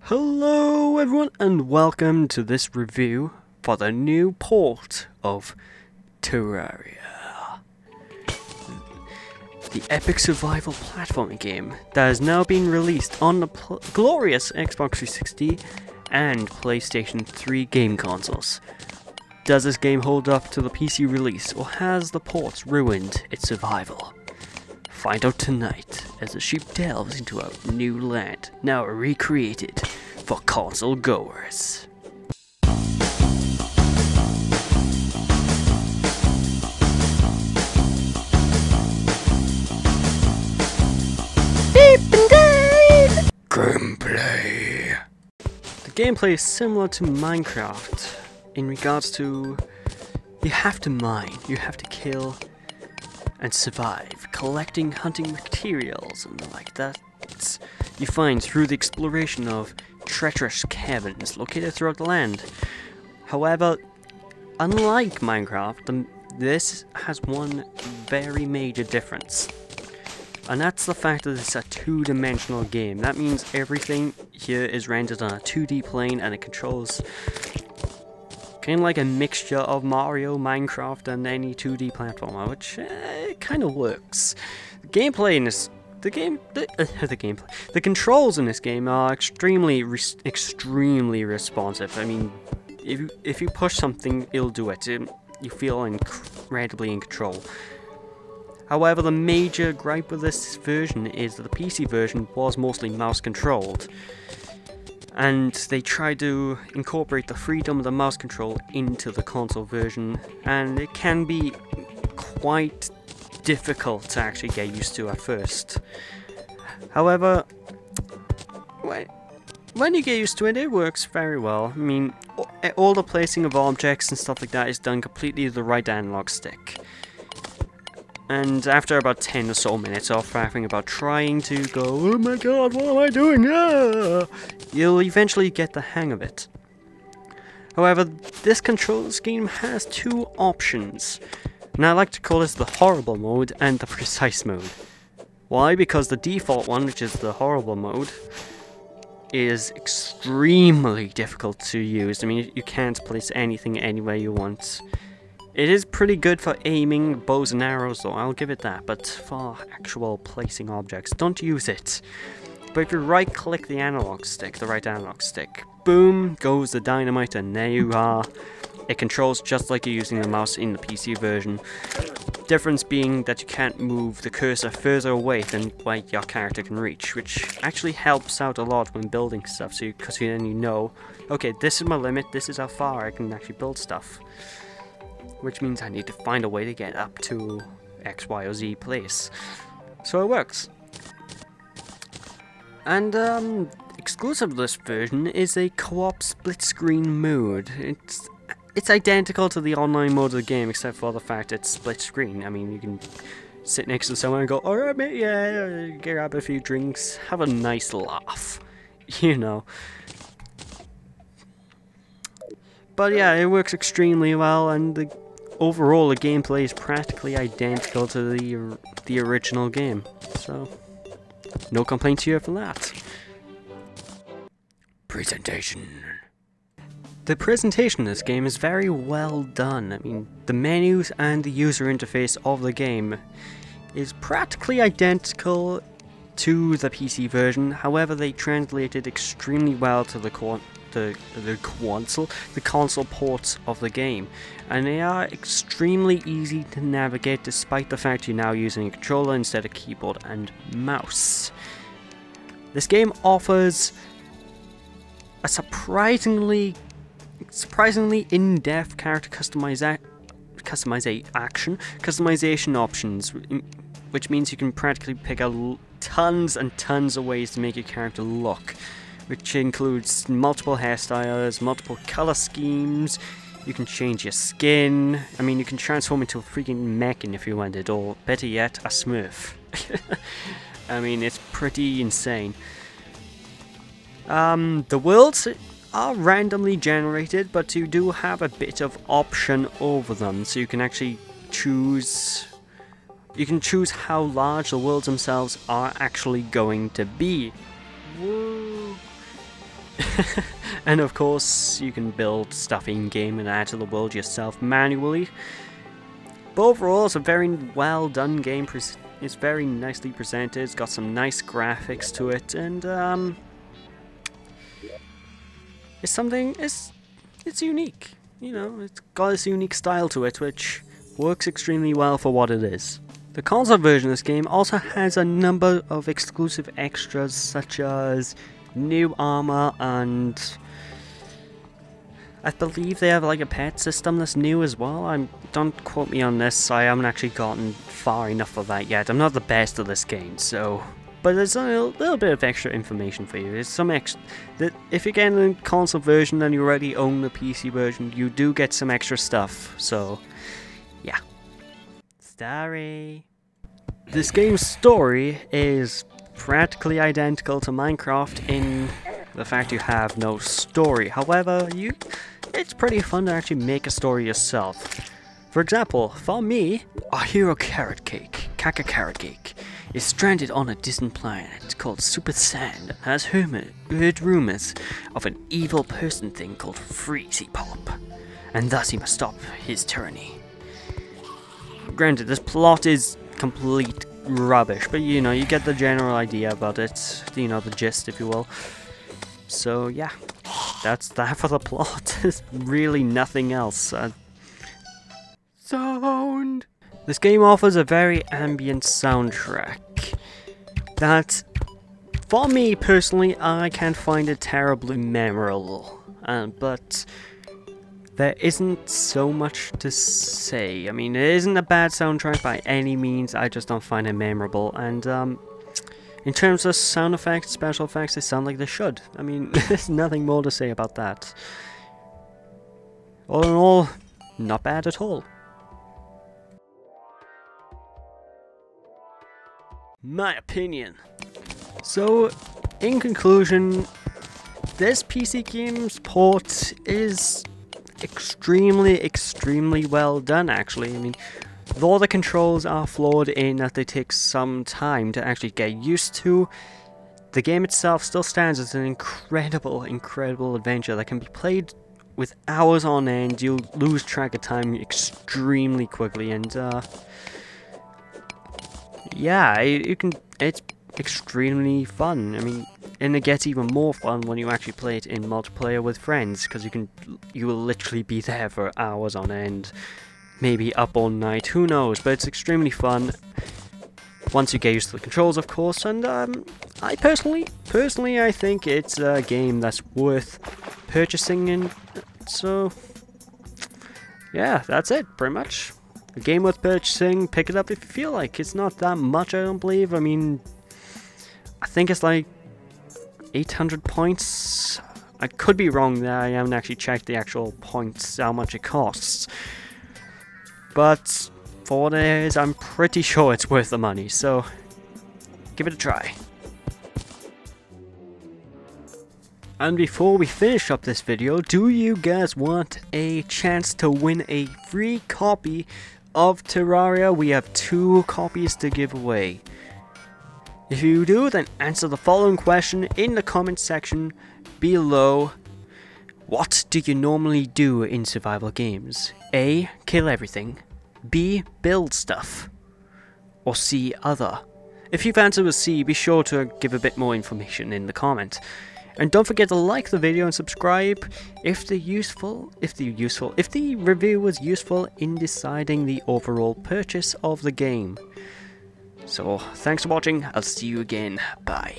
Hello everyone and welcome to this review for the new port of Terraria. The epic survival platforming game that has now been released on the glorious Xbox 360 and PlayStation 3 game consoles. Does this game hold up to the PC release, or has the ports ruined its survival? Find out tonight as the sheep delves into a new land, now recreated for console goers. Sheepndane! Gameplay. The gameplay is similar to Minecraft in regards to you have to mine, you have to kill and survive, collecting hunting materials and like that you find through the exploration of treacherous caverns located throughout the land. However, unlike Minecraft, this has one very major difference, and that's the fact that it's a two-dimensional game. That means everything here is rendered on a 2D plane, and it controls kind of like a mixture of Mario, Minecraft, and any 2D platformer, which kind of works. The gameplay in this, the controls in this game are extremely responsive. I mean, if you push something, it'll do it. You feel incredibly in control. However, the major gripe with this version is that the PC version was mostly mouse controlled, and they tried to incorporate the freedom of the mouse control into the console version, and it can be quite difficult to actually get used to at first. However, when you get used to it, it works very well. I mean, all the placing of objects and stuff like that is done completely with the right analog stick. And after about 10 or so minutes of faffing about trying to go, oh my god, what am I doing? Ah! You'll eventually get the hang of it. However, this control scheme has two options, and I like to call this the horrible mode and the precise mode. Why? Because the default one, which is the horrible mode, is extremely difficult to use. I mean, you can't place anything anywhere you want. It is pretty good for aiming bows and arrows though, I'll give it that, but for actual placing objects, don't use it. But if you right click the analog stick, the right analog stick, boom, goes the dynamite, and there you are. It controls just like you're using the mouse in the PC version. Difference being that you can't move the cursor further away than where your character can reach, which actually helps out a lot when building stuff, so because then you know, okay, this is my limit, this is how far I can actually build stuff. Which means I need to find a way to get up to X, Y, or Z place. So it works. And exclusive to this version is a co-op split-screen mode. It's identical to the online mode of the game, except for the fact it's split-screen. I mean, you can sit next to someone and go, alright mate, yeah, grab a few drinks, have a nice laugh, you know. But yeah, it works extremely well, and overall the gameplay is practically identical to the original game. So, no complaints here for that. Presentation. The presentation of this game is very well done. I mean, the menus and the user interface of the game is practically identical to the PC version. However, they translated extremely well to the console ports of the game, and they are extremely easy to navigate despite the fact you're now using a controller instead of keyboard and mouse. This game offers a surprisingly in-depth character customization options, which means you can practically pick out tons and tons of ways to make your character look, which includes multiple hairstyles, multiple color schemes. You can change your skin. I mean, you can transform into a freaking mechan if you wanted, or better yet, a smurf. I mean, it's pretty insane. The worlds are randomly generated, but you do have a bit of option over them, so you can actually choose You can choose how large the worlds themselves are actually going to be. Woo. And of course, you can build stuff in-game and add to the world yourself manually. But overall, it's a very well done game. It's very nicely presented, it's got some nice graphics to it, and it's unique. You know, it's got this unique style to it, which works extremely well for what it is. The console version of this game also has a number of exclusive extras, such as new armor, and I believe they have like a pet system that's new as well. Don't quote me on this, I haven't actually gotten far enough for that yet. I'm not the best of this game, so... But there's a little bit of extra information for you. There's some extra... If you're getting the console version and you already own the PC version, you do get some extra stuff, so... yeah. Story. This game's story is practically identical to Minecraft in the fact you have no story. However, it's pretty fun to actually make a story yourself. For example, for me, our hero Carrot Cake, Kaka Carrot Cake, is stranded on a distant planet called Super Sand and has heard rumors of an evil person thing called Freezy Pop, and thus he must stop his tyranny. Granted, this plot is complete rubbish, but you know, you get the general idea about it, you know, the gist, if you will. So yeah, that's that for the plot. There's really nothing else. Sound! This game offers a very ambient soundtrack that, for me personally, I can't find it terribly memorable. But there isn't so much to say. I mean, it isn't a bad soundtrack by any means, I just don't find it memorable. And in terms of sound effects, special effects, they sound like they should. I mean, there's nothing more to say about that. All in all, not bad at all. My opinion. So, in conclusion, this PC game's port is extremely well done, actually. I mean, though the controls are flawed in that they take some time to actually get used to, the game itself still stands as an incredible adventure that can be played with hours on end. You'll lose track of time extremely quickly, and yeah, it's extremely fun. I mean, and it gets even more fun when you actually play it in multiplayer with friends, because you will literally be there for hours on end, maybe up all night, who knows, but it's extremely fun once you get used to the controls, of course. And I personally I think it's a game that's worth purchasing, and so yeah, that's it pretty much. A game worth purchasing, pick it up if you feel like. It's not that much, I don't believe. I mean, I think it's like 800 points. I could be wrong there, I haven't actually checked the actual points, how much it costs. But for what it is, I'm pretty sure it's worth the money, so give it a try. And before we finish up this video, do you guys want a chance to win a free copy of Terraria? We have 2 copies to give away. If you do, then answer the following question in the comment section below. What do you normally do in survival games? A. Kill everything. B. Build stuff. Or C. Other. If you've answered with C, be sure to give a bit more information in the comment. And don't forget to like the video and subscribe if the review was useful in deciding the overall purchase of the game. So, thanks for watching, I'll see you again, bye.